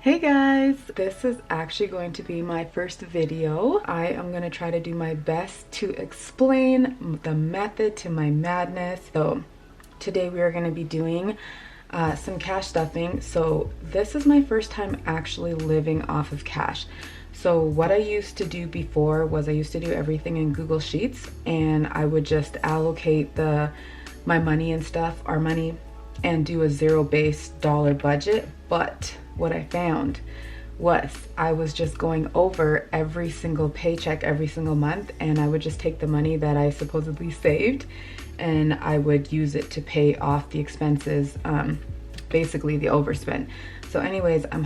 Hey guys, this is actually going to be my first video. I am going to try to do my best to explain the method to my madness. So today we are going to be doing some cash stuffing. So this is my first time actually living off of cash. So what I used to do before was I used to do everything in Google Sheets, and I would just allocate my money and stuff, our money, and do a zero-based dollar budget. But what I found was I was just going over every single paycheck every single month, and I would just take the money that I supposedly saved and I would use it to pay off the expenses, basically the overspend. So anyways, I'm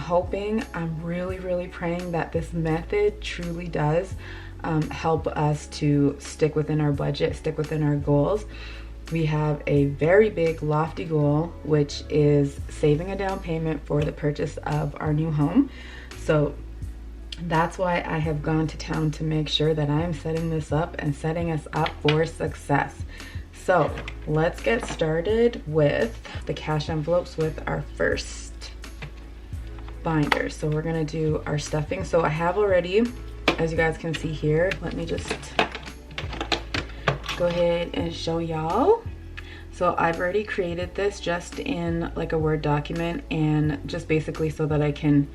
really praying that this method truly does help us to stick within our budget, stick within our goals. We have a very big lofty goal, which is saving a down payment for the purchase of our new home. So that's why I have gone to town to make sure that I am setting this up and setting us up for success. So let's get started with the cash envelopes with our first binder. So we're gonna do our stuffing. So I have already, as you guys can see here, let me just go ahead and show y'all. So I've already created this just in like a Word document, and just basically so that I can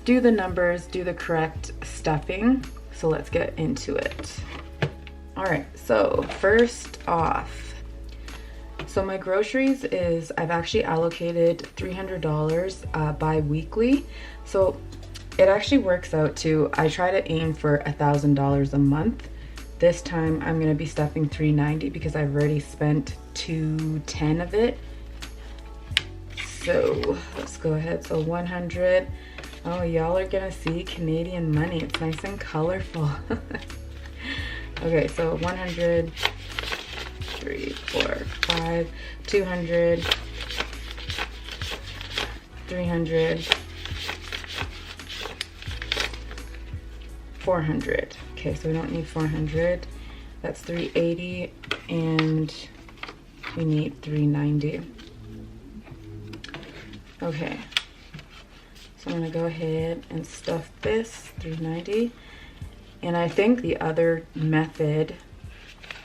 do the numbers, do the correct stuffing. So let's get into it. All right, so first off, so my groceries is, I've actually allocated $300 bi-weekly. So it actually works out to, I try to aim for $1,000 a month. This time I'm gonna be stuffing $390 because I've already spent $210 of it. So let's go ahead. So 100. Oh, y'all are gonna see Canadian money. It's nice and colorful. Okay, so 100, 3, 4, 5, 200, 300, 400. Okay, so we don't need 400. That's 380, and we need 390. Okay, so I'm gonna go ahead and stuff this 390. And I think the other method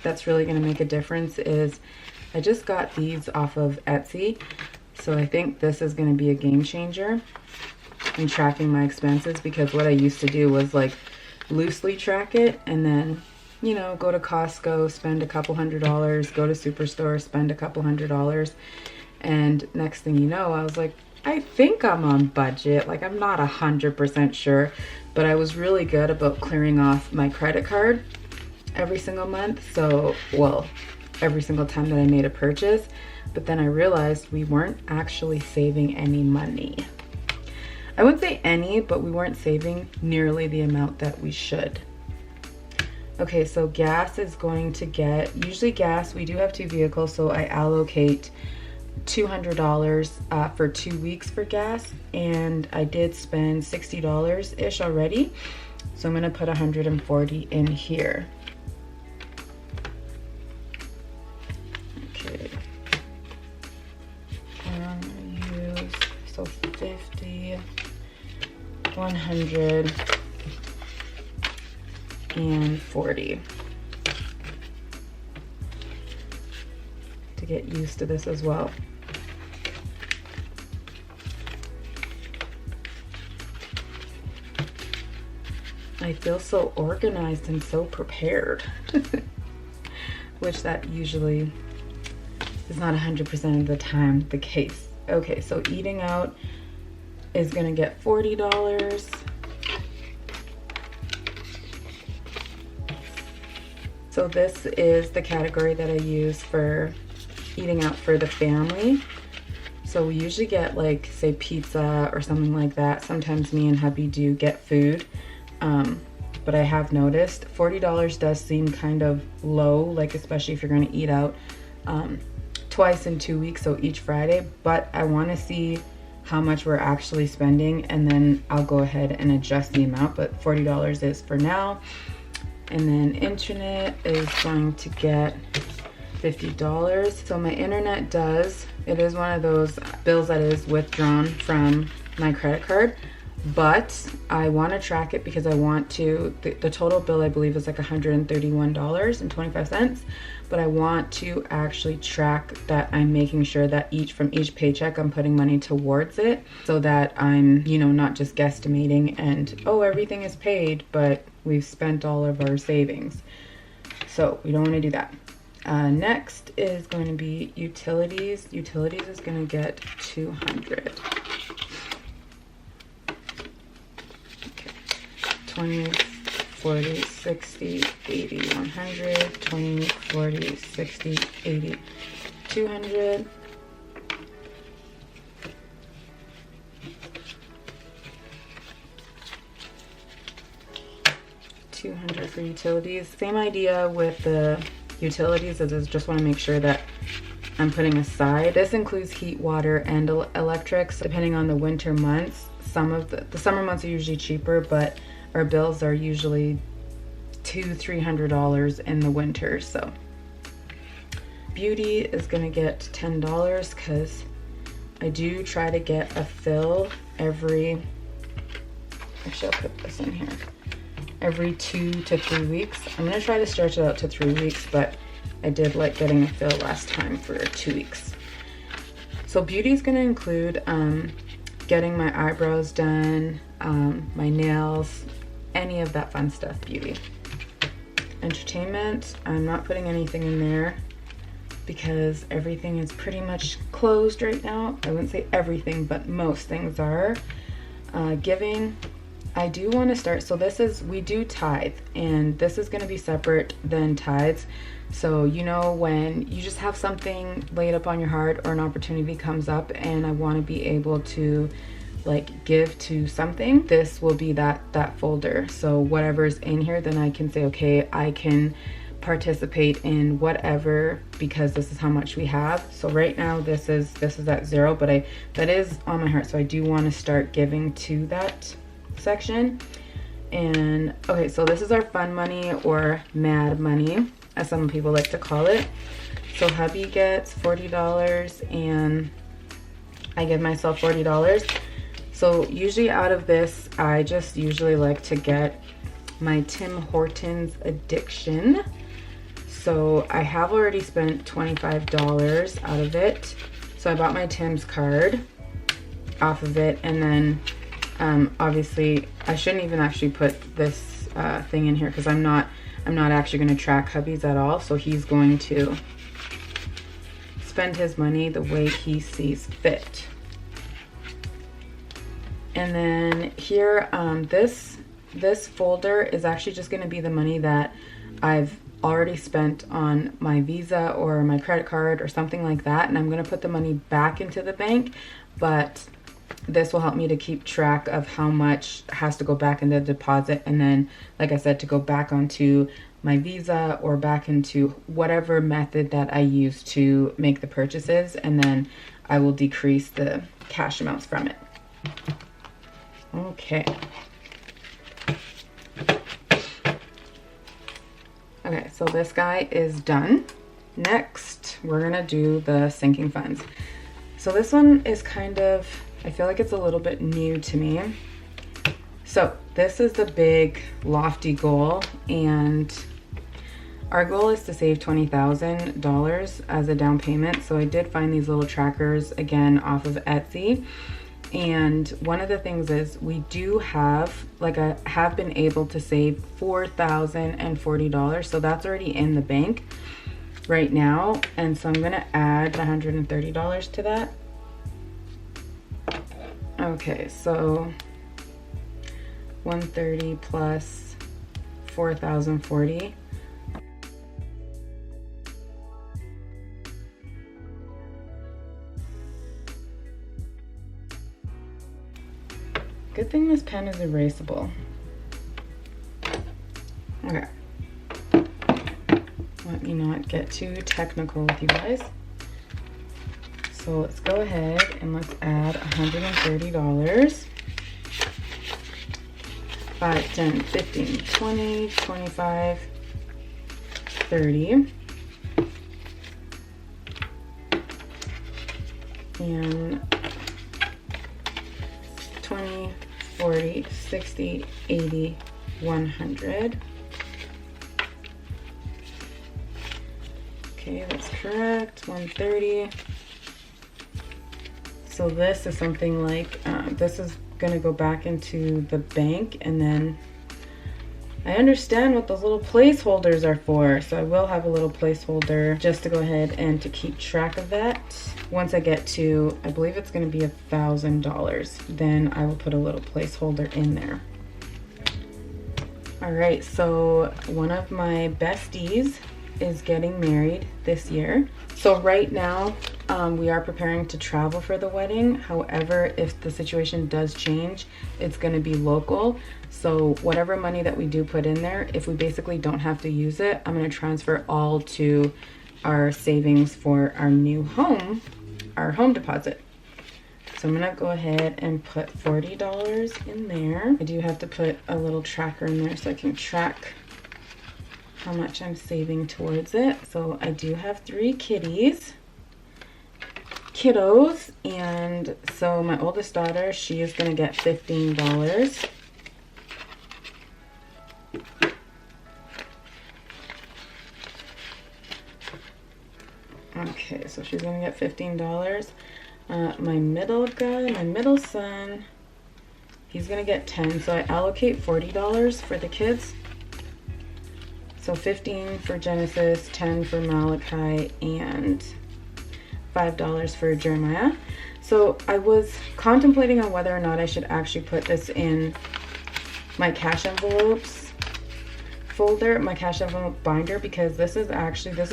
that's really gonna make a difference is, I just got these off of Etsy. So I think this is gonna be a game changer in tracking my expenses, because what I used to do was like loosely track it, and then, you know, go to Costco, spend a couple $100, go to Superstore, spend a couple $100, and next thing you know, I was like, I think I'm on budget. Like, I'm not 100% sure, but I was really good about clearing off my credit card every single month. So, well, every single time that I made a purchase. But then I realized we weren't actually saving any money. I wouldn't say any, but we weren't saving nearly the amount that we should. Okay, so gas is going to get, usually gas, we do have 2 vehicles, so I allocate $200 for 2 weeks for gas, and I did spend $60-ish already, so I'm gonna put 140 in here. Okay, I'm gonna use, so 50, 100, and 40 to get used to this as well. I feel so organized and so prepared, which that usually is not 100% of the time the case. Okay, so eating out is gonna get $40. So this is the category that I use for eating out for the family. So we usually get, like, say pizza or something like that. Sometimes me and hubby do get food, but I have noticed $40 does seem kind of low, like especially if you're gonna eat out twice in 2 weeks, so each Friday. But I wanna see how much we're actually spending, and then I'll go ahead and adjust the amount, but $40 is for now. And then internet is going to get $50. So my internet it is one of those bills that is withdrawn from my credit card, but I want to track it because I want to, the total bill I believe is like $131.25, but I want to actually track that I'm making sure that from each paycheck I'm putting money towards it, so that I'm, you know, not just guesstimating and, oh, everything is paid, but we've spent all of our savings. So we don't want to do that. Next is going to be utilities. Utilities is going to get 200. 20, 40, 60, 80, 100, 20, 40, 60, 80, 200. $200 for utilities. Same idea with the utilities, as I just want to make sure that I'm putting aside. This includes heat, water, and electrics. Depending on the winter months, some of the summer months are usually cheaper, but our bills are usually $200-300 in the winter. So beauty is gonna get $10 because I do try to get a fill every, actually I'll put this in here, every 2 to 3 weeks. I'm gonna try to stretch it out to 3 weeks, but I did like getting a fill last time for 2 weeks. So beauty is gonna include getting my eyebrows done, my nails, any of that fun stuff, beauty. Entertainment, I'm not putting anything in there because everything is pretty much closed right now. I wouldn't say everything, but most things are. Giving, I do want to start, so this is, we do tithe, and this is going to be separate than tithes. So, you know, when you just have something laid up on your heart or an opportunity comes up and I want to be able to like give to something, this will be that folder. So whatever's in here, then I can say, okay, I can participate in whatever because this is how much we have. So right now this is at 0, but that is on my heart, so I do want to start giving to that section. And okay, so this is our fun money or mad money, as some people like to call it. So hubby gets $40 and I give myself $40. So usually out of this, I just usually like to get my Tim Hortons addiction. So I have already spent $25 out of it. So I bought my Tim's card off of it, and then obviously I shouldn't even actually put this thing in here because I'm not actually going to track hubby's at all. So he's going to spend his money the way he sees fit. And then here, this folder is actually just going to be the money that I've already spent on my Visa or my credit card or something like that, and I'm going to put the money back into the bank, but this will help me to keep track of how much has to go back in the deposit, and then, like I said, to go back onto my Visa or back into whatever method that I use to make the purchases, and then I will decrease the cash amounts from it. Okay. Okay, so this guy is done. Next, we're gonna do the sinking funds. So this one is kind of, I feel like it's a little bit new to me. So this is the big lofty goal, and our goal is to save $20,000 as a down payment. So I did find these little trackers again off of Etsy. And one of the things is we do have, like I have been able to save $4,040. So that's already in the bank right now. And so I'm gonna add $130 to that. Okay, so 130 plus 4,040. Good thing this pen is erasable. Okay. Let me not get too technical with you guys. So let's go ahead and let's add $130. 5, 10, 15, 20, 25, 30. And 20, 40, 60, 80, 100. Okay, that's correct. 130. So this is something like, this is gonna go back into the bank, and then I understand what those little placeholders are for. So I will have a little placeholder just to go ahead and to keep track of that. Once I get to, I believe it's gonna be $1,000, then I will put a little placeholder in there. All right, so one of my besties is getting married this year. So right now, we are preparing to travel for the wedding. However, if the situation does change, it's gonna be local. So whatever money that we do put in there, if we basically don't have to use it, I'm gonna transfer all to our savings for our new home, our home deposit. So I'm gonna go ahead and put $40 in there. I do have to put a little tracker in there so I can track how much I'm saving towards it. So I do have 3 kiddos, and so my oldest daughter, she is gonna get $15. Okay, so she's gonna get $15. My middle guy, my middle son, he's gonna get 10. So I allocate $40 for the kids. So 15 for Genesis, 10 for Malachi, and $5 for Jeremiah. So I was contemplating on whether or not I should actually put this in my cash envelopes folder, my cash envelope binder, because this is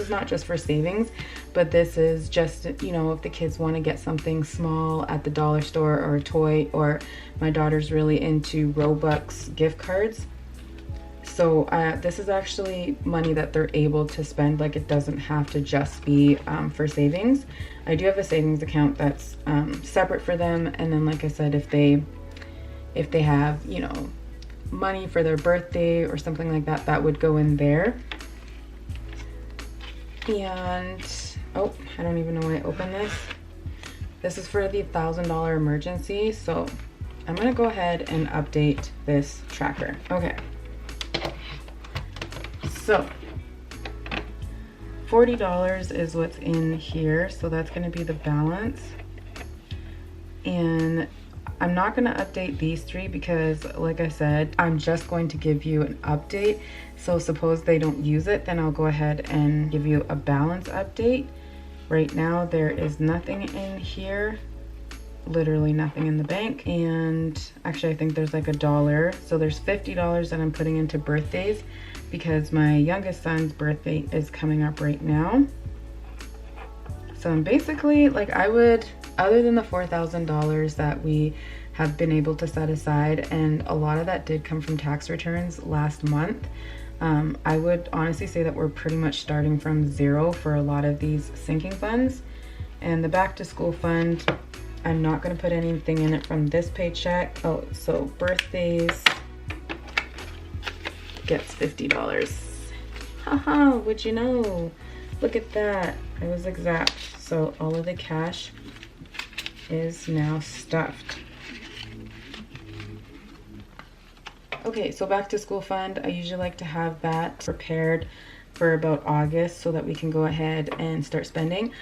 not just for savings, but this is just, you know, if the kids want to get something small at the dollar store or a toy, or my daughter's really into Robux gift cards. So this is actually money that they're able to spend. Like, it doesn't have to just be for savings. I do have a savings account that's separate for them, and then, like I said, if they have, you know, money for their birthday or something like that, that would go in there. And oh, I don't even know why I opened this. This is for the $1,000 emergency. So I'm gonna go ahead and update this tracker. Okay. So $40 is what's in here, so that's going to be the balance. And I'm not going to update these 3 because, like I said, I'm just going to give you an update. So suppose they don't use it, then I'll go ahead and give you a balance update. Right now there is nothing in here, literally nothing in the bank. And actually I think there's like $1, so there's $50 that I'm putting into birthdays, because my youngest son's birthday is coming up right now. So I'm basically, like, I would, other than the $4,000 that we have been able to set aside, and a lot of that did come from tax returns last month, I would honestly say that we're pretty much starting from zero for a lot of these sinking funds. And the back to school fund, I'm not going to put anything in it from this paycheck. Oh, so birthdays gets $50. Haha, would you know? Look at that. I was exact. So all of the cash is now stuffed. Okay, so back to school fund. I usually like to have that prepared for about August so that we can go ahead and start spending.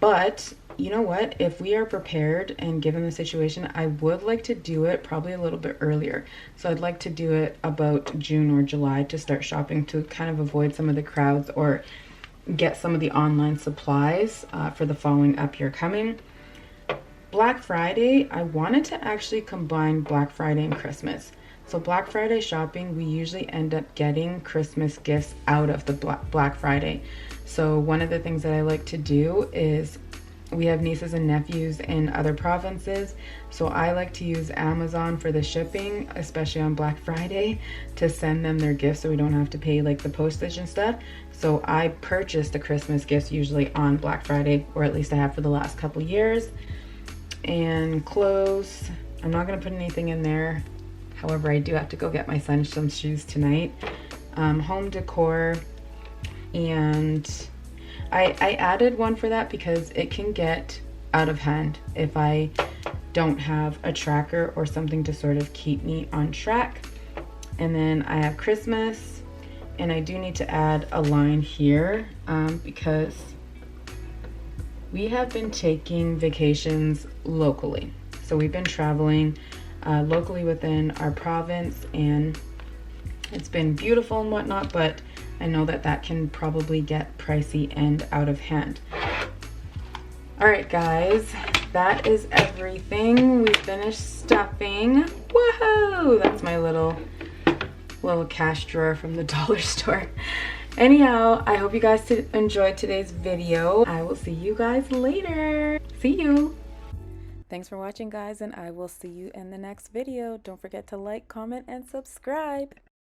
But you know what? If we are prepared and given the situation, I would like to do it probably a little bit earlier. So I'd like to do it about June or July to start shopping, to kind of avoid some of the crowds or get some of the online supplies for the following up year coming. Black Friday, I wanted to actually combine Black Friday and Christmas. So Black Friday shopping, we usually end up getting Christmas gifts out of the Black Friday. So one of the things that I like to do is, we have nieces and nephews in other provinces, so I like to use Amazon for the shipping, especially on Black Friday, to send them their gifts so we don't have to pay like the postage and stuff. So I purchase the Christmas gifts usually on Black Friday, or at least I have for the last couple years. And clothes, I'm not going to put anything in there. However, I do have to go get my son some shoes tonight. Home decor, and I added one for that because it can get out of hand if I don't have a tracker or something to sort of keep me on track. And then I have Christmas, and I do need to add a line here because we have been taking vacations locally. So we've been traveling locally within our province, and it's been beautiful and whatnot, but I know that that can probably get pricey and out of hand. All right, guys, that is everything. We finished stuffing. Woohoo! That's my little cash drawer from the dollar store. Anyhow, I hope you guys enjoyed today's video. I will see you guys later. See you. Thanks for watching, guys, and I will see you in the next video. Don't forget to like, comment, and subscribe.